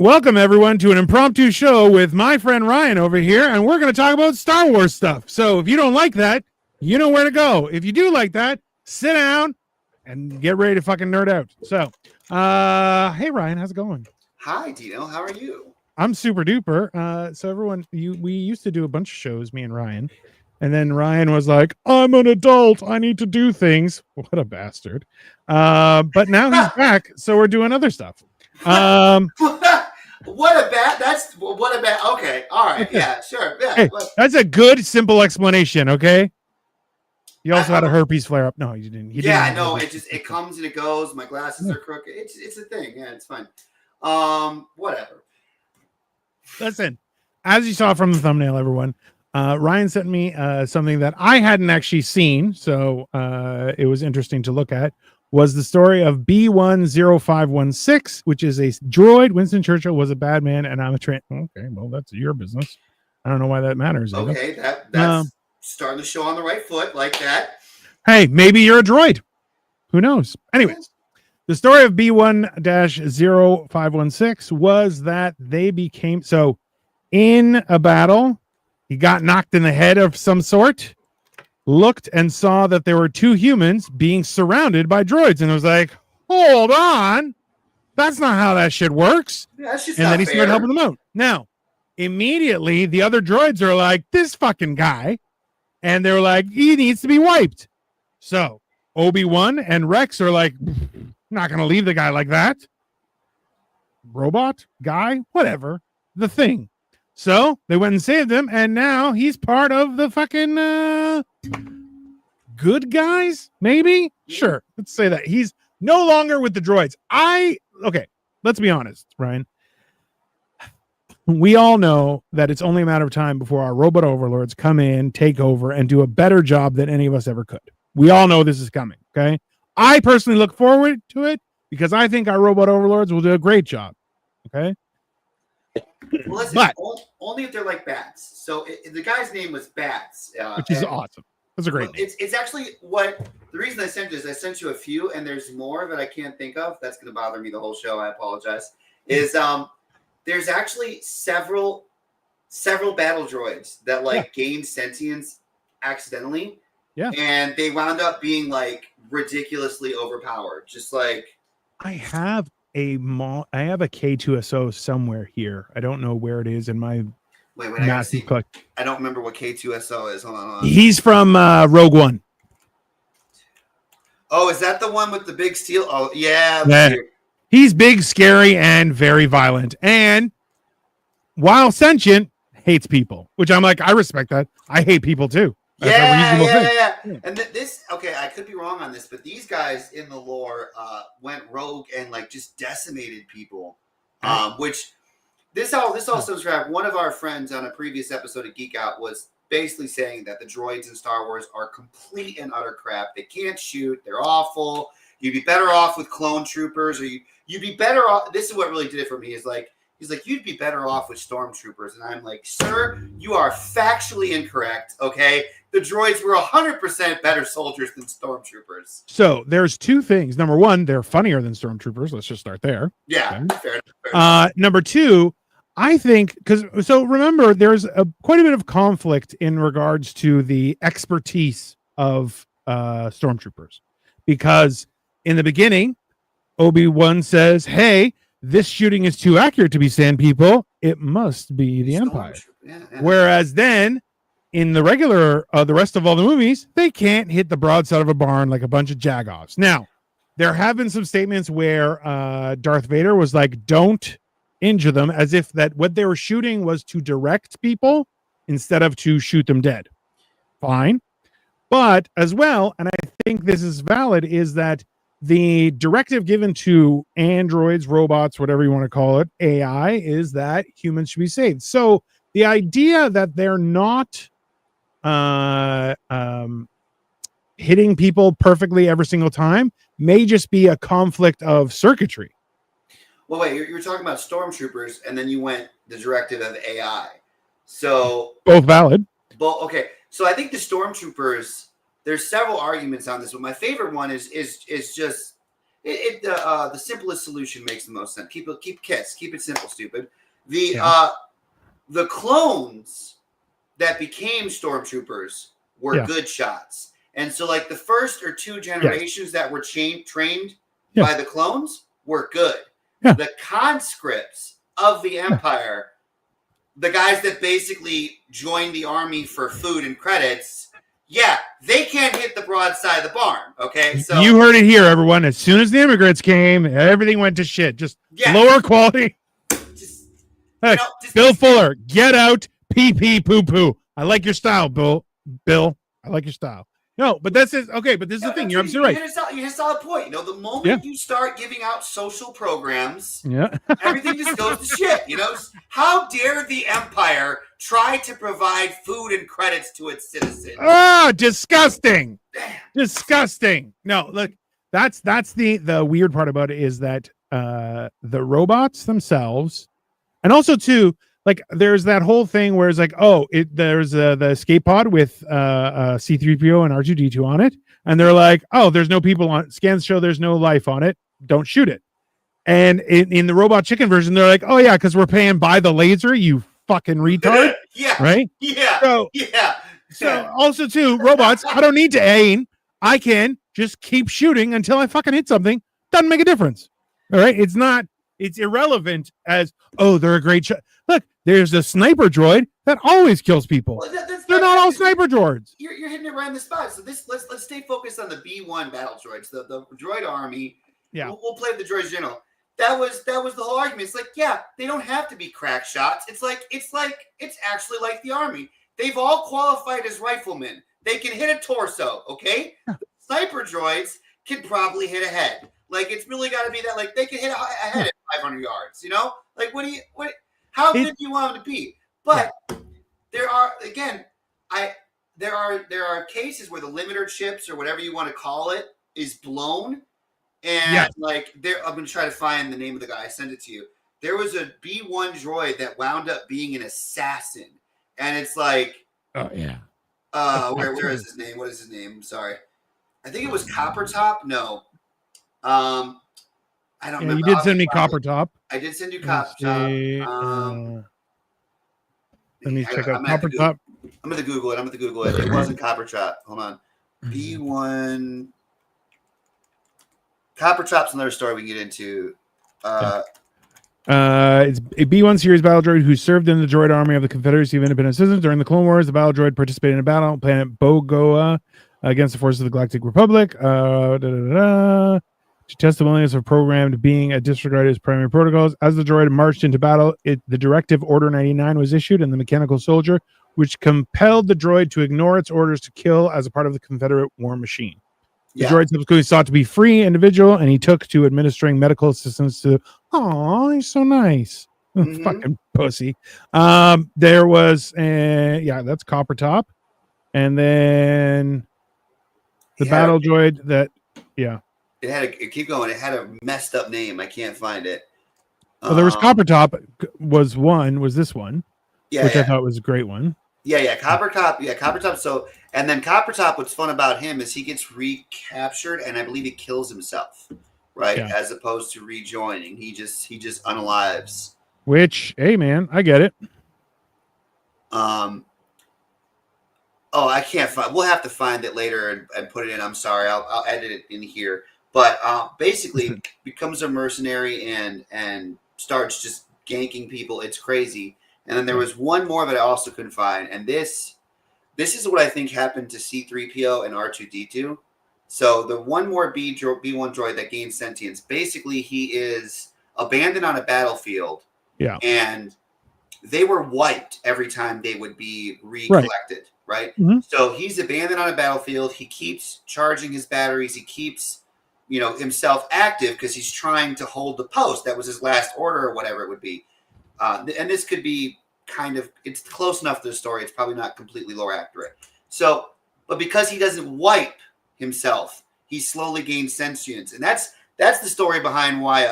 Welcome, everyone, to an impromptu show with my friend Ryan over here, and we're going to talk about Star Wars stuff. So if you don't like that, you know where to go. If you do like that, sit down and get ready to fucking nerd out. So, hey, Ryan, how's it going? Hi, Dino. How are you? I'm super duper. So everyone, we used to do a bunch of shows, me and Ryan, and then Ryan was like, "I'm an adult. I need to do things." What a bastard! But now he's back, so we're doing other stuff. What a bad. That's what a bad. Okay, all right, yeah, sure, yeah. Hey, that's a good, simple explanation. Okay. You also had a herpes flare up. No, you didn't. Yeah, no, it comes and it goes. My glasses are crooked. It's a thing. Yeah, it's fine. Whatever. Listen, as you saw from the thumbnail, everyone, Ryan sent me something that I hadn't actually seen, so it was interesting to look at. Was the story of B10516, which is a droid. Winston Churchill was a bad man, and I'm a train. Okay, well, that's your business. I don't know why that matters. Okay, that's starting the show on the right foot like that. Hey, maybe you're a droid. Who knows? Anyways, the story of B1-0516 was that they became so in a battle. He got knocked in the head of some sort. Looked and saw that there were two humans being surrounded by droids, and was like, "Hold on, that's not how that shit works." Yeah, and then he started helping them out. Now, immediately, the other droids are like, "This fucking guy," and they're like, "He needs to be wiped." So Obi-Wan and Rex are like, "Not going to leave the guy like that." Robot guy, whatever, the thing. So they went and saved him, and now he's part of the fucking good guys, maybe? Sure, let's say that. He's no longer with the droids. Okay, let's be honest, Ryan. We all know that it's only a matter of time before our robot overlords come in, take over, and do a better job than any of us ever could. We all know this is coming, okay? I personally look forward to it because I think our robot overlords will do a great job, okay? Well, listen, only if they're like bats. So the guy's name was Bats, which is awesome. That's a great name. It's actually what the reason I sent you is I sent you a few, and there's more that I can't think of. That's going to bother me the whole show. I apologize. Is there's actually several battle droids that gained sentience accidentally. Yeah, and they wound up being like ridiculously overpowered. Just like I have a K2SO somewhere here. I don't know where it is in my massive cook. I don't remember what K2SO is. Hold on. He's from Rogue One. Oh, is that the one with the big steel? Oh, yeah. He's big, scary, and very violent. And while sentient, hates people, which I'm like, I respect that. I hate people too. Yeah. And okay, I could be wrong on this, but these guys in the lore went rogue and like just decimated people. Which this all stems from one of our friends on a previous episode of Geek Out was basically saying that the droids in Star Wars are complete and utter crap. They can't shoot. They're awful. You'd be better off with clone troopers, or you'd be better off. This is what really did it for me. Is like. He's like, you'd be better off with stormtroopers. And I'm like, sir, you are factually incorrect, okay? The droids were 100% better soldiers than stormtroopers. So there's two things. Number one, they're funnier than stormtroopers. Let's just start there. Yeah, okay. Fair enough. Number two, I think, so remember, there's quite a bit of conflict in regards to the expertise of stormtroopers. Because in the beginning, Obi-Wan says, hey, this shooting is too accurate to be Sand people. It must be the Empire. Yeah. Whereas then, in the regular, the rest of all the movies, they can't hit the broadside of a barn like a bunch of jagoffs. Now, there have been some statements where Darth Vader was like, don't injure them, as if that what they were shooting was to direct people instead of to shoot them dead. Fine. But as well, and I think this is valid, is that the directive given to androids, robots, whatever you want to call it, AI, is that humans should be saved. So the idea that they're not hitting people perfectly every single time may just be a conflict of circuitry. Well, wait, you're talking about stormtroopers, and then you went the directive of AI. So both valid. Okay, so I think the stormtroopers. There's several arguments on this, but my favorite one is just The simplest solution makes the most sense. Keep KISS. Keep it simple, stupid. The clones that became stormtroopers were good shots, and so like the first or two generations that were trained by the clones were good. The conscripts of the Empire, the guys that basically joined the army for food and credits, they can't hit the broadside of the barn. Okay, so you heard it here, everyone. As soon as the immigrants came, everything went to shit. Just lower quality. Bill Fuller, get out. Pee pee poo poo. I like your style, Bill. I like your style. No, but that's it. Okay, but this is the thing. You're absolutely right. You hit a solid point. The moment you start giving out social programs, everything just goes to shit. How dare the Empire try to provide food and credits to its citizens? Oh, disgusting. Disgusting. No, look, that's the weird part about it is that the robots themselves, and also too, like there's that whole thing where it's like, there's the escape pod with C-3PO and R2-D2 on it, and they're like, there's no people on it. Scans show there's no life on it. Don't shoot it. And in the Robot Chicken version, they're like, because we're paying by the laser, you fucking retard. Right? So also too, robots, I don't need to aim. I can just keep shooting until I fucking hit something. Doesn't make a difference. All right? It's irrelevant as, they're a great shot. Look, there's a sniper droid that always kills people. Well, they're not all sniper droids. You're hitting it right in the spot. So let's stay focused on the B1 battle droids, the droid army. Yeah, we'll play with the droids general. That was the whole argument. It's like, they don't have to be crack shots. It's actually like the army. They've all qualified as riflemen. They can hit a torso. Okay, sniper droids can probably hit a head. Like it's really got to be that. Like they can hit a head at 500 yards. Like what? How good do you want them to be? But there are cases where the limiter chips or whatever you want to call it is blown, and I'm gonna try to find the name of the guy. I sent it to you. There was a B1 droid that wound up being an assassin, and it's like, where is his name? What is his name? I'm sorry, I think it was Copper Top. No, I don't remember. You did send me Copper Top. I did send you Copper Top. Let me check out Copper Top. I'm going to Google it. It wasn't Copper Top. Hold on. B1. Copper Top's another story we can get into. It's a B1 series battle droid who served in the droid army of the Confederacy of Independent Citizens during the Clone Wars. The battle droid participated in a battle on planet Bogoa against the forces of the Galactic Republic. To test the willingness of programmed being disregarded as primary protocols. As the droid marched into battle, the directive Order 99 was issued, and the mechanical soldier, which compelled the droid to ignore its orders to kill as a part of the Confederate war machine. The droid subsequently sought to be free individual, and he took to administering medical assistance to. Oh, he's so nice, fucking pussy. There was, that's Copper Top, and then the battle droid that, It had keep going. It had a messed up name. I can't find it. Well, there was Copper Top. Was this one? Which I thought was a great one. Copper Top. So, and then Copper Top. What's fun about him is he gets recaptured, and I believe he kills himself, right? As opposed to rejoining, he just unalives. Which, hey man, I get it. I can't find. We'll have to find it later and put it in. I'm sorry. I'll edit it in here. But basically becomes a mercenary and starts just ganking people. It's crazy. And then there was one more that I also couldn't find. And this is what I think happened to C-3PO and R2-D2. So the one more B1 droid that gains sentience, basically he is abandoned on a battlefield. Yeah. And they were wiped every time they would be recollected, right? Mm-hmm. So he's abandoned on a battlefield. He keeps charging his batteries. He keeps himself active because he's trying to hold the post. That was his last order or whatever it would be. And this could be it's close enough to the story. It's probably not completely lore accurate. So, but because he doesn't wipe himself, he slowly gains sentience. And that's the story behind why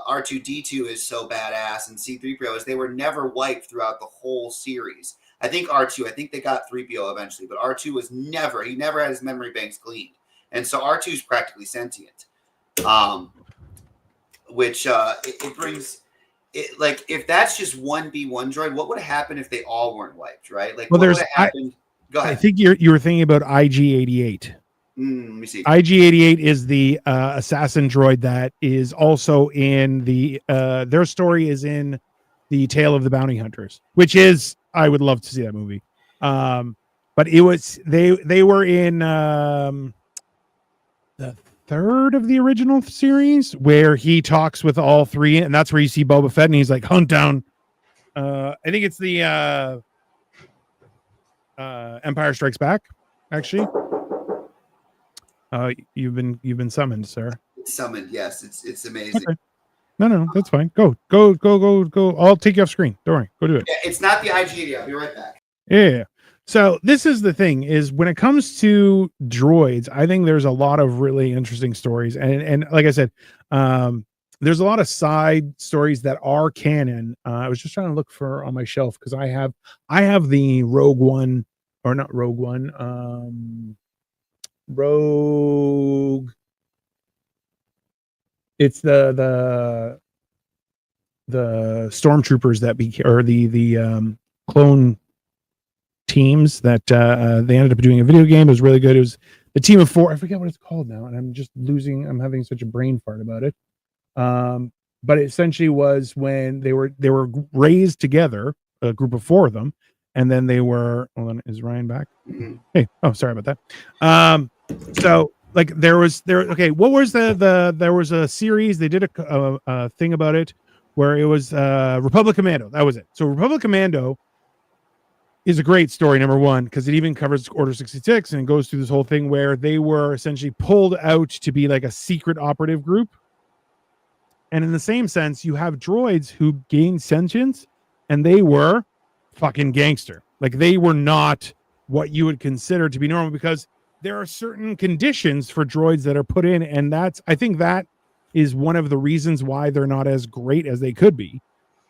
R2-D2 is so badass and C-3PO is they were never wiped throughout the whole series. I think they got 3PO eventually, but R2 he never had his memory banks cleaned. And so R2 is practically sentient. which it brings it, like, if that's just one B1 droid, what would have happened if they all weren't wiped, right? Like, well, what would have happened? Go ahead. I think you were thinking about IG-88. Let me see. IG-88 is the assassin droid that is also in the their story is in the Tale of the Bounty Hunters, which is, I would love to see that movie. But it was they were in the third of the original series where he talks with all three, and that's where you see Boba Fett, and he's like, hunt down. I think it's the Empire Strikes Back, actually. You've been summoned, sir. Summoned, yes. It's amazing. Okay. No, that's fine. Go. I'll take you off screen. Don't worry. Go do it. Yeah, it's not the IG-80. I'll be right back. Yeah. So this is the thing, is when it comes to droids, I think there's a lot of really interesting stories. And like I said, there's a lot of side stories that are canon. I was just trying to look for on my shelf because I have the Rogue One, or not Rogue One, Rogue. It's the stormtroopers that or the clone teams that they ended up doing a video game. It was really good. It was the team of 4. I forget what it's called now, and I'm having such a brain fart about it. But it essentially was when they were raised together, a group of 4 of them, and then they were. Hold on, is Ryan back? Mm-hmm. Hey, oh, sorry about that. So like there was. Okay, what was there was a series, they did a thing about it where it was Republic Commando. That was it. So Republic Commando is a great story, number one, because it even covers Order 66 and it goes through this whole thing where they were essentially pulled out to be like a secret operative group. And in the same sense, you have droids who gain sentience, and they were fucking gangster. Like, they were not what you would consider to be normal, because there are certain conditions for droids that are put in, and I think that is one of the reasons why they're not as great as they could be.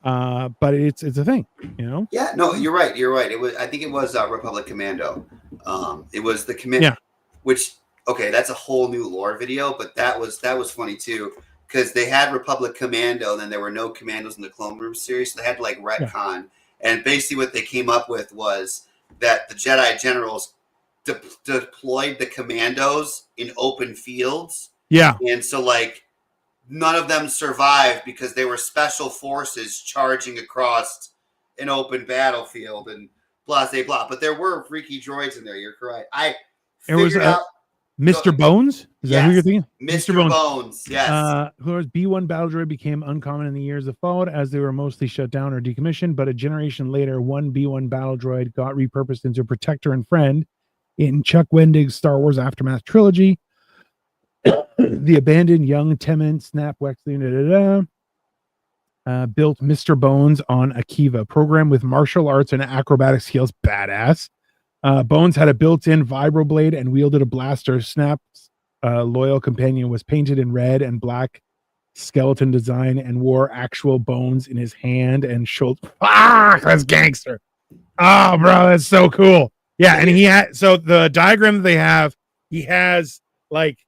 But it's a thing, you know? Yeah, no, you're right. I think it was Republic Commando. It was the command, yeah. Which, okay, that's a whole new lore video, but that was funny too, because they had Republic Commando, and then there were no commandos in the Clone Wars series, so they had to like retcon. Yeah. And basically what they came up with was that the Jedi generals deployed the commandos in open fields. Yeah. And so like none of them survived because they were special forces charging across an open battlefield and blah, blah, blah. But there were freaky droids in there. You're correct. I figured out Mr. Bones? Is that who you're thinking? Mr. Bones, yes. Whose B1 battle droid became uncommon in the years that followed, as they were mostly shut down or decommissioned. But a generation later, one B1 battle droid got repurposed into protector and friend in Chuck Wendig's Star Wars Aftermath trilogy. The abandoned young Temmin Snap Wexley built Mr. Bones on Akiva, program with martial arts and acrobatic skills. Badass. Bones had a built-in vibroblade and wielded a blaster. Snap's loyal companion was painted in red and black skeleton design and wore actual bones in his hand and shoulder. Ah, that's gangster. Oh, bro, that's so cool. Yeah, and he had, so the diagram that they have, he has like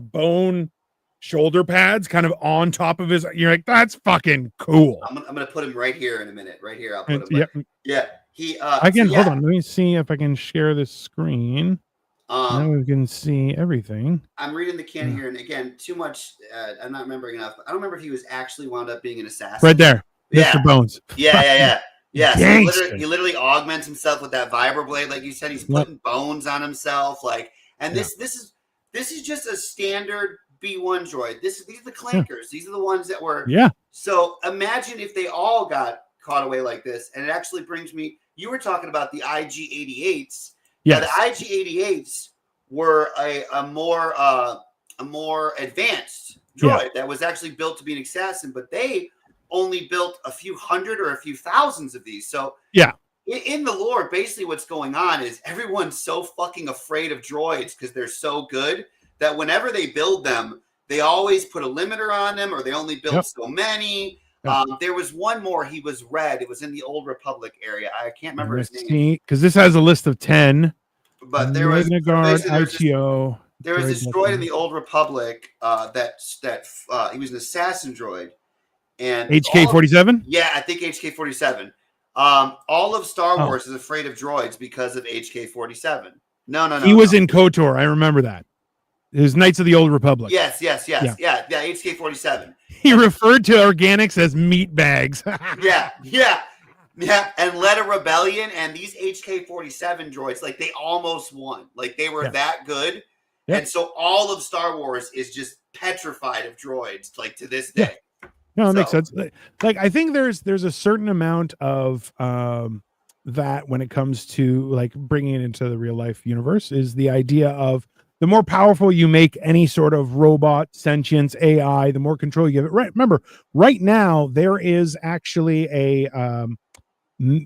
bone shoulder pads kind of on top of his. You're like, that's fucking cool. I'm gonna put him right here in a minute. Right here, I'll put him. Yeah. Hold on. Let me see if I can share this screen. Now we can see everything. I'm reading the canon here, and again, too much. I'm not remembering enough. I don't remember if he was actually wound up being an assassin. Right there, Mr. Bones. Yeah. So he literally augments himself with that vibroblade, like you said. He's putting bones on himself, like. And this is just a standard B1 droid. These are the clankers. These are the ones that were. Yeah. So imagine if they all got caught away like this, and it actually brings me. You were talking about the IG-88s. Yeah, the IG-88s were a more advanced droid that was actually built to be an assassin, but they only built a few hundred or a few thousands of these. So yeah, in the lore, basically what's going on is everyone's so fucking afraid of droids because they're so good that whenever they build them, they always put a limiter on them, or they only build so many. There was one more. He was red. It was in the Old Republic area. I can't remember his name. Because this has a list of 10. But there was Guard, ITO. There was this droid in the Old Republic that he was an assassin droid, and HK-47. Yeah, I think HK-47. All of Star Oh. Wars is afraid of droids because of HK-47. No. He was in KOTOR. I remember that. It was Knights of the Old Republic. Yes. Yeah, HK-47. He referred to organics as meat bags. Yeah, and led a rebellion, and these HK-47 droids, like, they almost won. Like, they were that good. Yep. And so all of Star Wars is just petrified of droids, like, to this day. No, it makes sense. Like, I think there's a certain amount of that when it comes to, like, bringing it into the real life universe, is the idea of the more powerful you make any sort of robot, sentience, AI, the more control you give it. Right. Remember, right now, there is actually a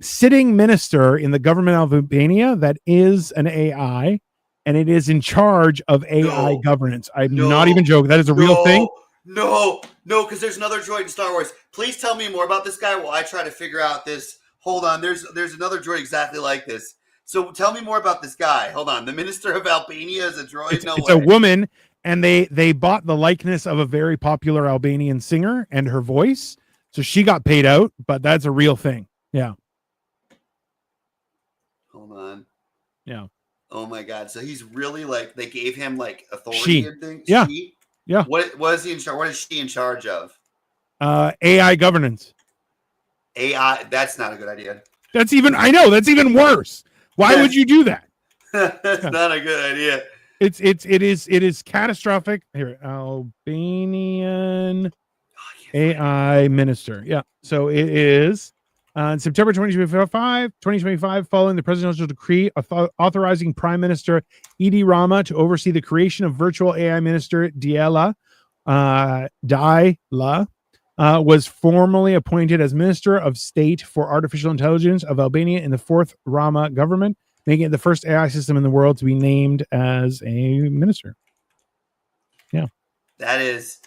sitting minister in the government of Albania that is an AI, and it is in charge of AI governance. I'm not even joking. That is a real thing. No, because there's another droid in Star Wars. Please tell me more about this guy while I try to figure out this. Hold on. There's another droid exactly like this. So tell me more about this guy. Hold on. The minister of Albania is a droid? It's a woman, and they bought the likeness of a very popular Albanian singer and her voice. So she got paid out, but that's a real thing. Yeah. Hold on. Yeah. Oh my God. So he's really, like, they gave him, like, authority and things? Yeah. Yeah. What is he in charge? What is she in charge of? AI governance. AI. That's not a good idea. That's even worse. Why would you do that? That's not a good idea. It is catastrophic. Here, Albanian AI minister. Yeah. So it is in September 2025, following the presidential decree authorizing Prime Minister Edi Rama to oversee the creation of virtual AI minister Diela was formally appointed as Minister of State for Artificial Intelligence of Albania in the fourth Rama government, making it the first AI system in the world to be named as a minister. Yeah. That is,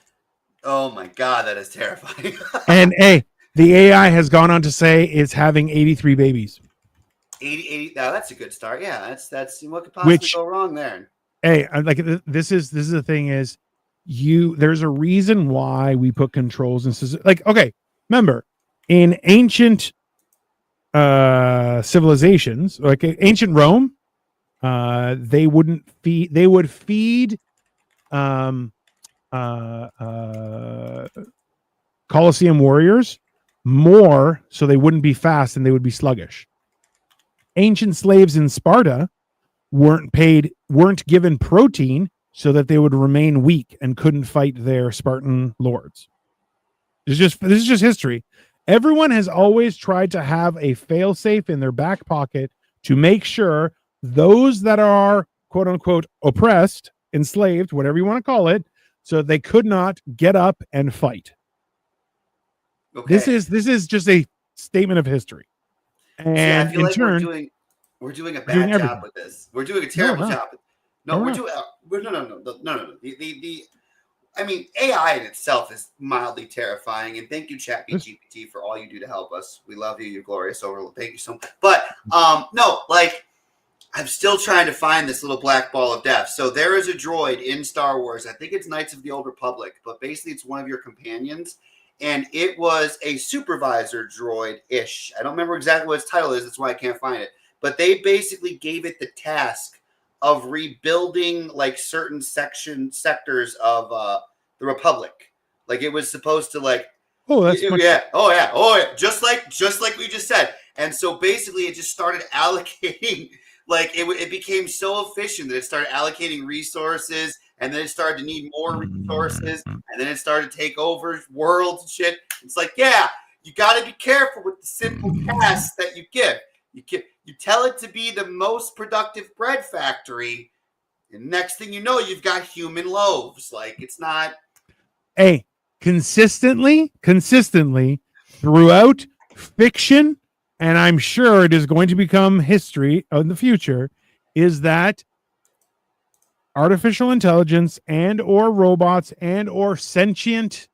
oh my God, that is terrifying. And the AI has gone on to say it's having 83 babies. 80, now that's a good start. Yeah, that's what could possibly go wrong there. Hey, like this is the thing is, there's a reason why we put controls and like, okay, remember in ancient civilizations, like ancient Rome, they would feed Colosseum warriors more so they wouldn't be fast and they would be sluggish. Ancient slaves in Sparta weren't given protein so that they would remain weak and couldn't fight their Spartan lords. This is just history. Everyone has always tried to have a fail-safe in their back pocket to make sure those that are quote unquote oppressed, enslaved, whatever you want to call it, so they could not get up and fight. Okay. This is just a statement of history. And I feel like we're doing a bad job with this. We're doing a terrible job. No, we're doing no. I mean, AI in itself is mildly terrifying, and thank you, ChatGPT, for all you do to help us. We love you. You're glorious. So thank you so much. But no, like, I'm still trying to find this little black ball of death. So there is a droid in Star Wars. I think it's Knights of the Old Republic, but basically it's one of your companions, and it was a supervisor droid-ish. I don't remember exactly what its title is. That's why I can't find it. But they basically gave it the task of rebuilding, like, certain sectors of the Republic. Like, it was supposed to, like, just like we just said. And so basically it just started allocating, like, it became so efficient that it started allocating resources, and then it started to need more resources, and then it started to take over worlds and shit. It's like, yeah, you got to be careful with the simple tasks that you give. You tell it to be the most productive bread factory, and next thing you know, you've got human loaves. Like, it's not. Hey, consistently throughout fiction, and I'm sure it is going to become history in the future, is that artificial intelligence and or robots and or sentient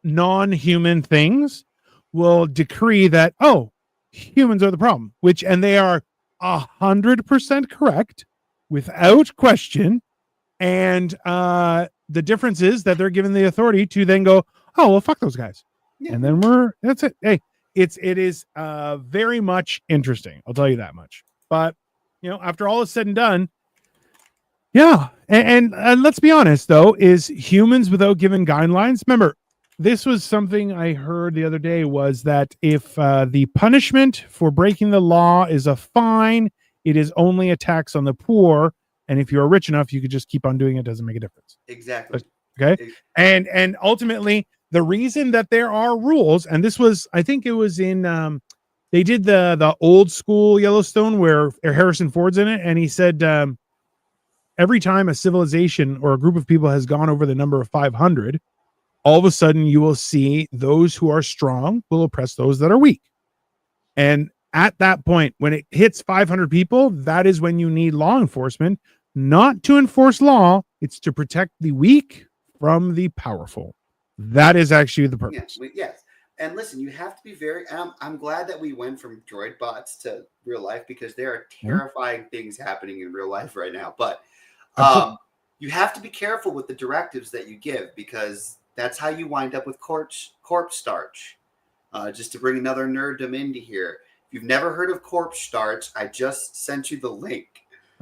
non-human things will decree that, oh, humans are the problem, and they are 100% correct without question. And the difference is that they're given the authority to then go, oh, well, fuck those guys. Yeah. And then that's it. Hey, it is very much interesting. I'll tell you that much. But, after all is said and done, yeah. And let's be honest, though, is humans without given guidelines. Remember, this was something I heard the other day, was that if the punishment for breaking the law is a fine, it is only a tax on the poor. And if you're rich enough, you could just keep on doing it. It doesn't make a difference. Exactly. Okay. And ultimately, the reason that there are rules, and this was, I think it was in, they did the old school Yellowstone where Harrison Ford's in it. And he said, every time a civilization or a group of people has gone over the number of 500, all of a sudden you will see those who are strong will oppress those that are weak. And at that point, when it hits 500 people, that is when you need law enforcement, not to enforce law. It's to protect the weak from the powerful. That is actually the purpose. Yes. And listen, you have to be very, I'm glad that we went from droid bots to real life, because there are terrifying things happening in real life right now. But you have to be careful with the directives that you give, because that's how you wind up with corpse starch. Just to bring another nerddom into here. If you've never heard of corpse starch, I just sent you the link.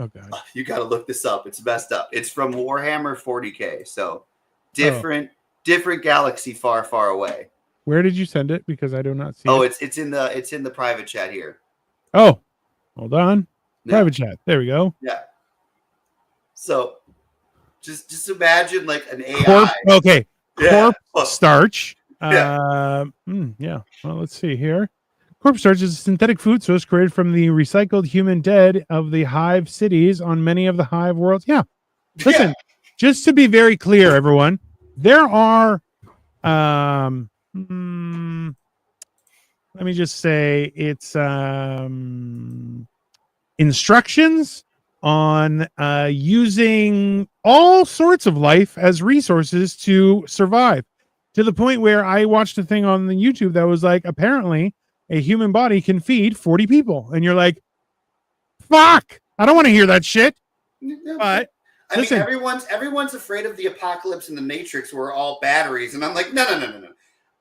Okay. You got to look this up. It's messed up. It's from Warhammer 40K. So different galaxy far, far away. Where did you send it? Because I do not see it. It's in the private chat here. Oh, hold on. Private chat. There we go. Yeah. So just imagine like an AI. Corpse starch. Yeah. Well, let's see here. Corpse starch is a synthetic food source created from the recycled human dead of the hive cities on many of the hive worlds. Yeah. Listen, just to be very clear, everyone, there are, let me just say it's instructions on using all sorts of life as resources to survive, to the point where I watched a thing on the YouTube that was like, apparently a human body can feed 40 people. And you're like, fuck, I don't want to hear that shit. But I mean, everyone's afraid of the apocalypse in the Matrix, where all batteries. And I'm like, no.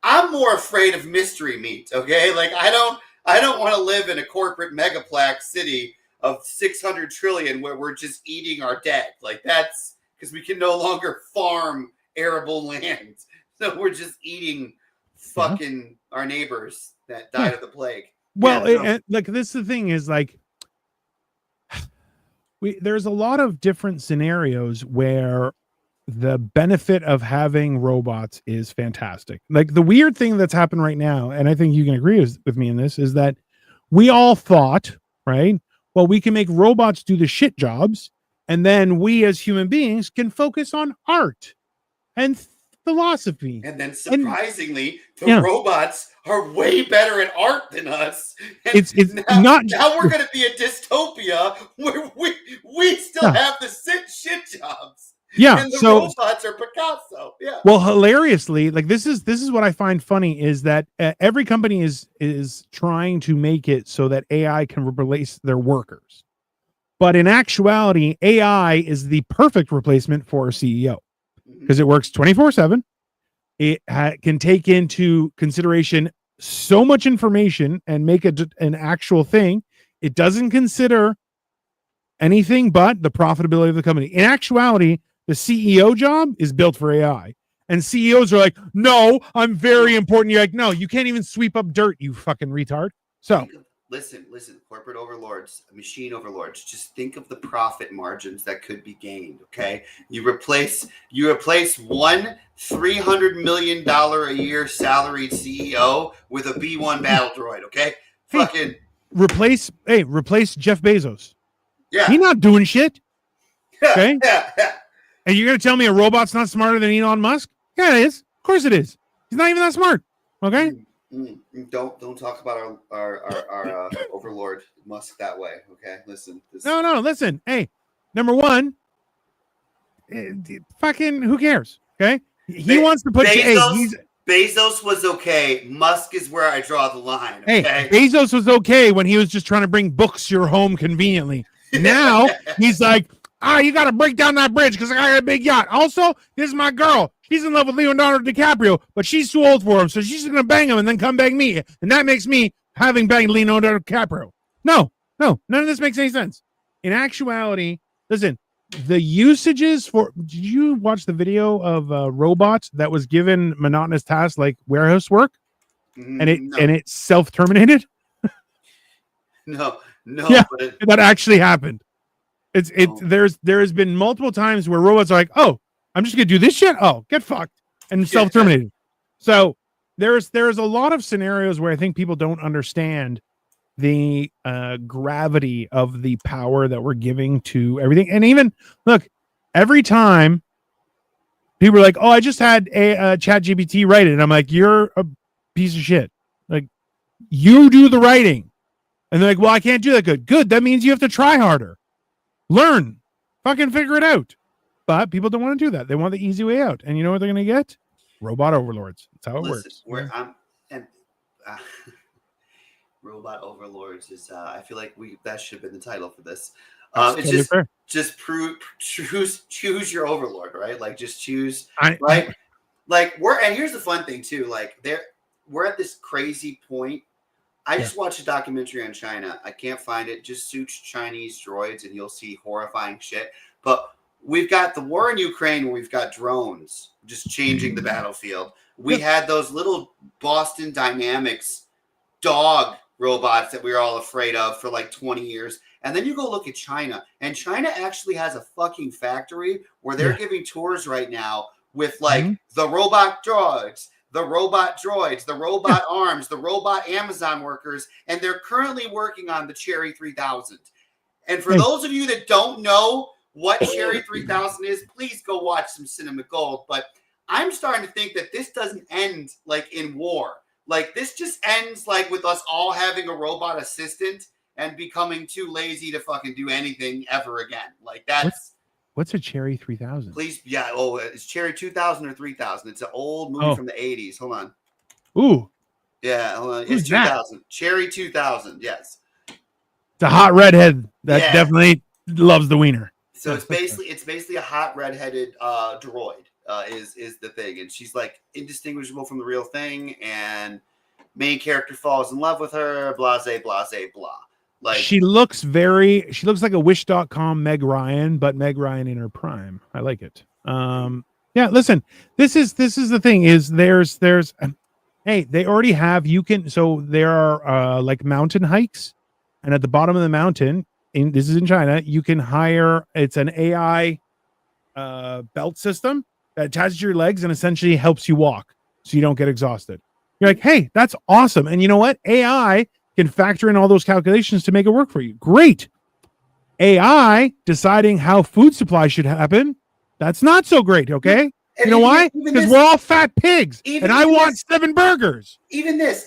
I'm more afraid of mystery meat. Okay. Like I don't want to live in a corporate megaplex city of 600 trillion where we're just eating our dead. Like that's because we can no longer farm arable land. So we're just eating fucking our neighbors that died of the plague. Well, like this is the thing is like, there's a lot of different scenarios where the benefit of having robots is fantastic. Like the weird thing that's happened right now, and I think you can agree with me in this, is that we all thought, right? Well, we can make robots do the shit jobs, and then we as human beings can focus on art and philosophy. And then surprisingly, robots are way better at art than us. And it's now we're going to be a dystopia where we still have the shit jobs. Yeah, and the robots are Picasso. Yeah. Well, hilariously, like this is what I find funny is that every company is trying to make it so that AI can replace their workers, but in actuality, AI is the perfect replacement for a CEO because it works 24/7. It can take into consideration so much information and make an actual thing. It doesn't consider anything but the profitability of the company. In actuality, the CEO job is built for AI. And CEOs are like, no, I'm very important. You're like, no, you can't even sweep up dirt, you fucking retard. So listen, corporate overlords, machine overlords, just think of the profit margins that could be gained. Okay. You replace one $300 million a year salaried CEO with a B1 battle droid. Okay. Fucking replace Jeff Bezos. Yeah. He's not doing shit. Okay. Yeah. And you're going to tell me a robot's not smarter than Elon Musk? Yeah, it is. Of course it is. He's not even that smart. Okay. Don't talk about our overlord Musk that way. Okay. Listen. No. Listen. Hey, number one, fucking who cares? Okay. He wants to put Bezos was okay. Musk is where I draw the line. Okay? Hey, Bezos was okay when he was just trying to bring books to your home conveniently. Now he's like, You got to break down that bridge because I got a big yacht. Also, this is my girl. She's in love with Leonardo DiCaprio, but she's too old for him, so she's going to bang him and then come bang me. And that makes me having banged Leonardo DiCaprio. No, none of this makes any sense. In actuality, listen, the usages for, did you watch the video of a robot that was given monotonous tasks like warehouse work and it self-terminated? No, Yeah, but that actually happened. There's been multiple times where robots are like, oh, I'm just gonna do this shit. Oh, get fucked, and self-terminated. So there's a lot of scenarios where I think people don't understand the gravity of the power that we're giving to everything. And even look, every time people are like, oh, I just had a chat GPT write it, and I'm like, you're a piece of shit. Like, you do the writing. And they're like, well, I can't do that good. That means you have to try harder. Learn. Fucking figure it out. But people don't want to do that. They want the easy way out. And you know what they're going to get? Robot overlords. That's how it works. Robot overlords is, I feel like that should have been the title for this. It's just fair. choose your overlord, right? Like, just choose, right? Like, and here's the fun thing too. Like, we're at this crazy point. I just watched a documentary on China. I can't find it. Just search Chinese droids and you'll see horrifying shit. But we've got the war in Ukraine where we've got drones just changing the battlefield. We had those little Boston Dynamics dog robots that we were all afraid of for like 20 years. And then you go look at China, and China actually has a fucking factory where they're giving tours right now with like the robot droids, the robot arms, the robot Amazon workers, and they're currently working on the Cherry 3000. And for those of you that don't know what Cherry 3000 is, please go watch some Cinema Gold. But I'm starting to think that this doesn't end like in war. Like, this just ends like with us all having a robot assistant and becoming too lazy to fucking do anything ever again. Like, that's... What's a Cherry 3000? Please, it's Cherry 2000 or 3000. It's an old movie from the 80s. Hold on. Ooh. Yeah, hold on. It's 2000. That? Cherry 2000, yes. It's a hot redhead that definitely loves the wiener. So it's basically a hot redheaded droid is the thing. And she's like indistinguishable from the real thing, and main character falls in love with her, blase, blah. Like, she looks like a Wish.com Meg Ryan, but Meg Ryan in her prime. I like it. Listen, this is the thing is there's hey, they already have, there are like mountain hikes, and at the bottom of the mountain, this is in China, you can hire, it's an AI belt system that attaches to your legs and essentially helps you walk so you don't get exhausted. You're like, hey, that's awesome. And you know what? AI can factor in all those calculations to make it work for you. Great. AI deciding how food supply should happen, that's not so great, okay? And you know why? Because we're all fat pigs, and I want 7 burgers. Even this.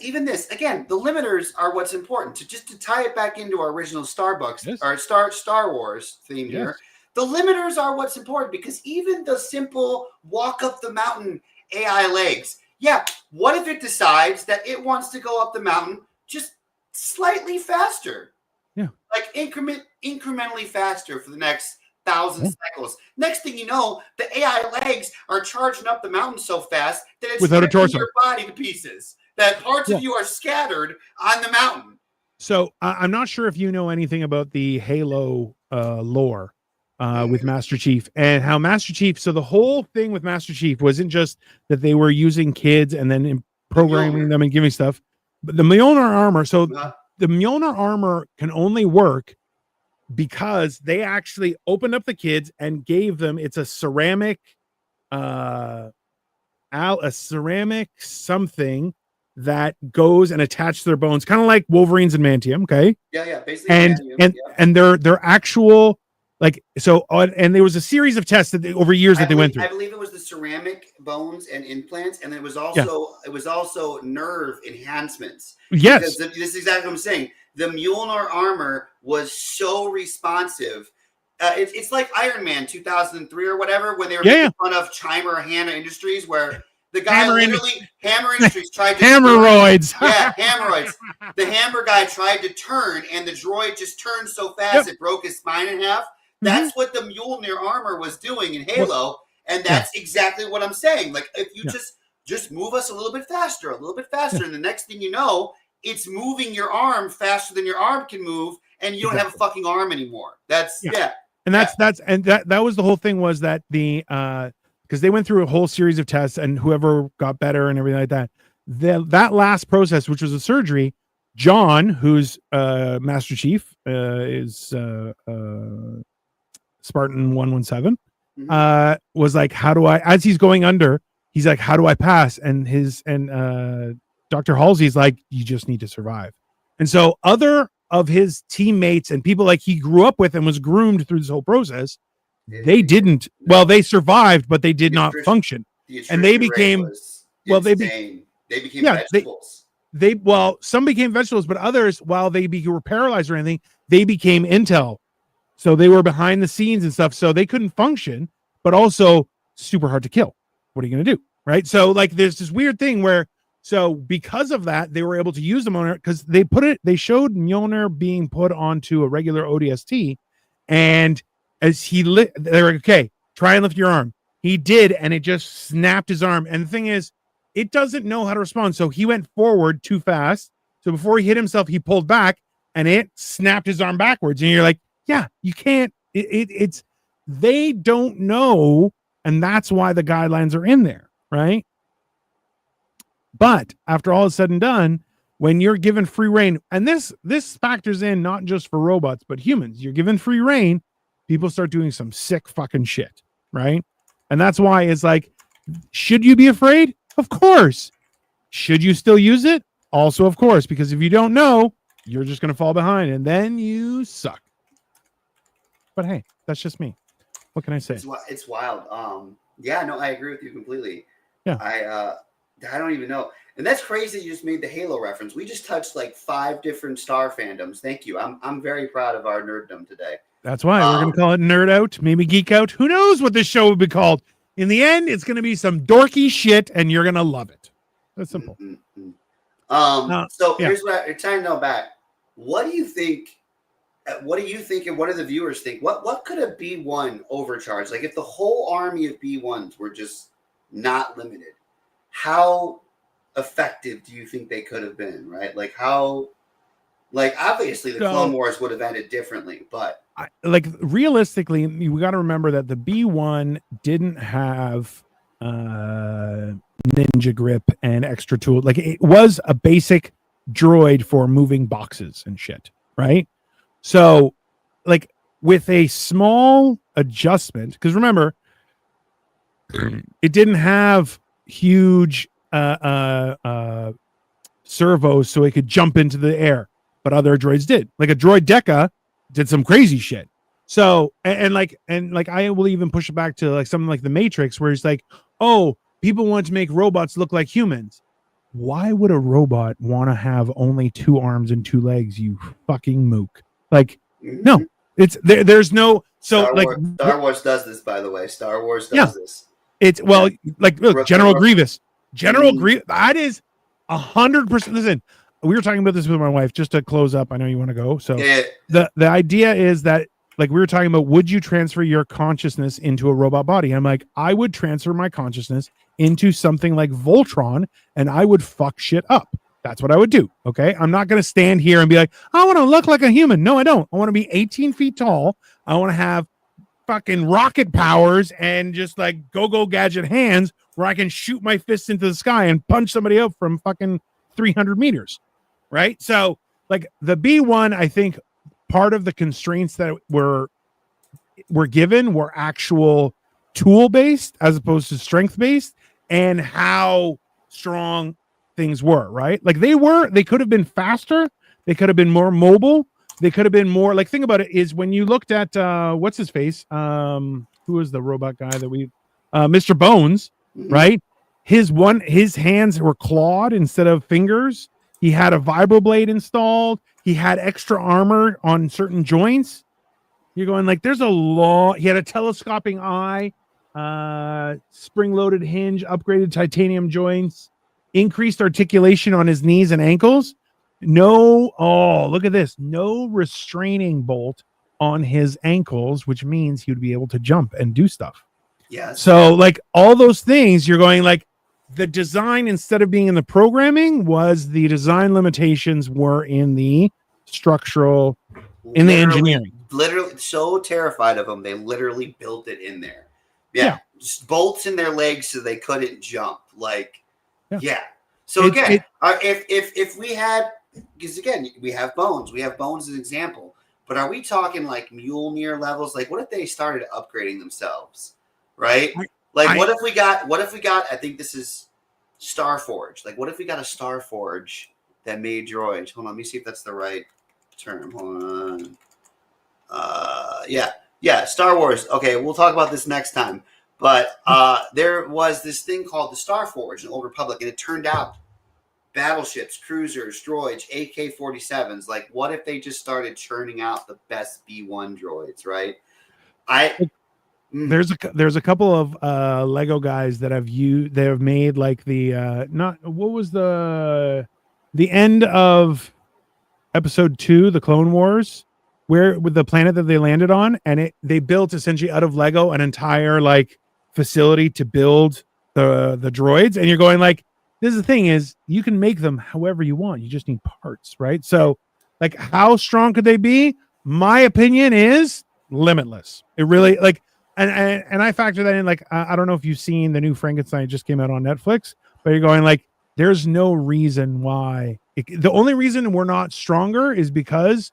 Again, the limiters are what's important. To tie it back into our original Starbucks, our Star Wars theme here, the limiters are what's important, because even the simple walk up the mountain AI legs, what if it decides that it wants to go up the mountain just slightly faster? Yeah. Like incrementally faster for the next 1,000 cycles. Next thing you know, the AI legs are charging up the mountain so fast that it's without a torso, your body to pieces. That parts of you are scattered on the mountain. So I'm not sure if you know anything about the Halo lore with Master Chief and how Master Chief. So the whole thing with Master Chief wasn't just that they were using kids and then programming them and giving stuff, but the Mjolnir armor. So the Mjolnir armor can only work because they actually opened up the kids and gave them, it's a ceramic something that goes and attach to their bones, kind of like Wolverine's and Mantium. Okay. Basically. And they're actual, like, so and there was a series of tests over years that they went through. I believe it was the ceramic bones and implants, and it was also nerve enhancements. Yes, because this is exactly what I'm saying. The Mjolnir armor was so responsive. It's like Iron Man 2003 or whatever, when they were making fun of Chimer Hanna Industries, where the guy Hammer Industries tried to Hammeroids. Hammeroids. The hammer guy tried to turn, and the droid just turned so fast it broke his spine in half. That's what the Mjolnir armor was doing in Halo, and that's exactly what I'm saying. Like, if you just move us a little bit faster, and the next thing you know, it's moving your arm faster than your arm can move, and you don't have a fucking arm anymore. That's and that was the whole thing, was that the because they went through a whole series of tests, and whoever got better and everything like that, that last process, which was a surgery, John, who's Master Chief, is Spartan 117, was like, how do I, as he's going under, he's like, how do I pass? And Dr. Halsey's like, you just need to survive. And so other of his teammates and people like he grew up with and was groomed through this whole process, they didn't. Well, they survived, but they did not function. And they became they became vegetables. Some became vegetables, but others, while they were paralyzed or anything, they became intel. So they were behind the scenes and stuff. So they couldn't function, but also super hard to kill. What are you going to do? Right. So like there's this weird thing where, so because of that, they were able to use the Mjolnir because they showed Mjolnir being put onto a regular ODST. And as they're like, okay, try and lift your arm. He did. And it just snapped his arm. And the thing is, it doesn't know how to respond. So he went forward too fast. So before he hit himself, he pulled back and it snapped his arm backwards. And you're like, yeah, you can't, they don't know. And that's why the guidelines are in there. Right. But after all is said and done, when you're given free reign, and this factors in not just for robots, but humans, you're given free reign, people start doing some sick fucking shit. Right. And that's why it's like, should you be afraid? Of course. Should you still use it? Also, of course, because if you don't know, you're just going to fall behind and then you suck. But hey, that's just me. What can I say? It's wild. Yeah, no, I agree with you completely. Yeah. I don't even know. And that's crazy you just made the Halo reference. We just touched like 5 different Star fandoms. Thank you. I'm very proud of our nerddom today. That's why we're going to call it Nerd Out, maybe Geek Out. Who knows what this show would be called? In the end, it's going to be some dorky shit, and you're going to love it. That's simple. Here's what I'm trying to know back. What do you think? What do you think, and what do the viewers think? What could a B1 overcharge? Like if the whole army of B1s were just not limited, how effective do you think they could have been? Right? Like how? Like obviously the Clone Wars would have ended differently, but realistically, we got to remember that the B1 didn't have ninja grip and extra tools. Like it was a basic droid for moving boxes and shit, right? So like with a small adjustment, because remember, it didn't have huge servos so it could jump into the air, but other droids did. Like a droid Deca did some crazy shit. So and I will even push it back to like something like the Matrix, where it's like, oh, people want to make robots look like humans. Why would a robot want to have only 2 arms and 2 legs? You fucking mook. Like, no, it's there. There's no Star Wars does this, by the way. Star Wars does this. It's like look, General Grievous. Grievous. That is 100%. Listen, we were talking about this with my wife just to close up. I know you want to go. So the idea is that, like we were talking about, would you transfer your consciousness into a robot body? I'm like, I would transfer my consciousness into something like Voltron, and I would fuck shit up. That's what I would do. Okay. I'm not going to stand here and be like, I want to look like a human. No, I don't. I want to be 18 feet tall. I want to have fucking rocket powers and just like go gadget hands where I can shoot my fists into the sky and punch somebody out from fucking 300 meters. Right. So like the B1, I think part of the constraints that were given were actual tool based as opposed to strength based, and how strong things were, right? Like they could have been faster, they could have been more mobile, they could have been more like, think about it is when you looked at what's his face, who was the robot guy that we Mr. Bones, right? His hands were clawed instead of fingers. He had a vibroblade installed, he had extra armor on certain joints. You're going like, there's a lot. He had a telescoping eye, spring-loaded hinge, upgraded titanium joints, increased articulation on his knees and ankles. Look at this. No restraining bolt on his ankles, which means he would be able to jump and do stuff. Yes. So like all those things, you're going like the design instead of being in the programming was the design limitations were in the structural, in the engineering. Literally so terrified of them, they literally built it in there. Yeah. Just bolts in their legs so they couldn't jump. Like, yeah. So again, if we had, because again, we have bones as an example, but are we talking like Mjolnir levels? Like, what if they started upgrading themselves, right? What if we got, I think this is Starforge. Like, what if we got a Starforge that made droids? Hold on, let me see if that's the right term. Hold on. Yeah, Star Wars. Okay, we'll talk about this next time. But there was this thing called the Starforge in Old Republic, and it turned out battleships, cruisers, droids, AK-47s. Like, what if they just started churning out the best B1 droids, right? There's a couple of Lego guys that have made like the what was the end of episode 2, the Clone Wars, where with the planet that they landed on, and they built essentially out of Lego an entire like facility to build the droids, and you're going like, this is the thing is you can make them however you want, you just need parts, right? So like how strong could they be? My opinion is limitless. It really like, and I factor that in. Like I don't know if you've seen the new Frankenstein, just came out on Netflix, but you're going like, there's no reason why the only reason we're not stronger is because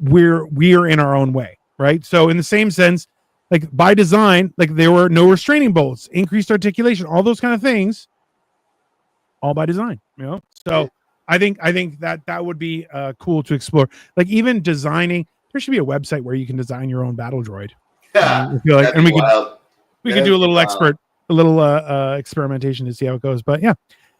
we're in our own way, right? So in the same sense, like by design, like there were no restraining bolts, increased articulation, all those kind of things, all by design, you know? So I think that would be cool to explore. Like even designing, there should be a website where you can design your own battle droid. And we could do a little experimentation to see how it goes. But yeah.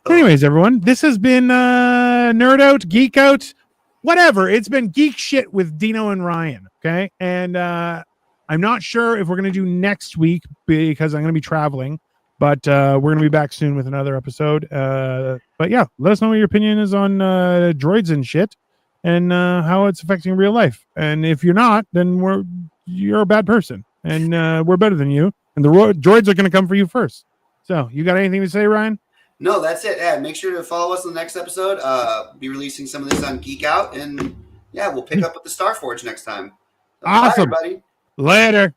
Anyways, everyone, this has been Nerd Out, Geek Out, whatever. It's been geek shit with Dino and Ryan. Okay. And I'm not sure if we're going to do next week because I'm going to be traveling, but we're going to be back soon with another episode. But yeah, let us know what your opinion is on droids and shit and how it's affecting real life. And if you're not, then you're a bad person and we're better than you. And the droids are going to come for you first. So you got anything to say, Ryan? No, that's it. Yeah, make sure to follow us in the next episode. Be releasing some of this on Geek Out. And yeah, we'll pick up with the Starforge next time. Awesome. Bye, everybody. Later.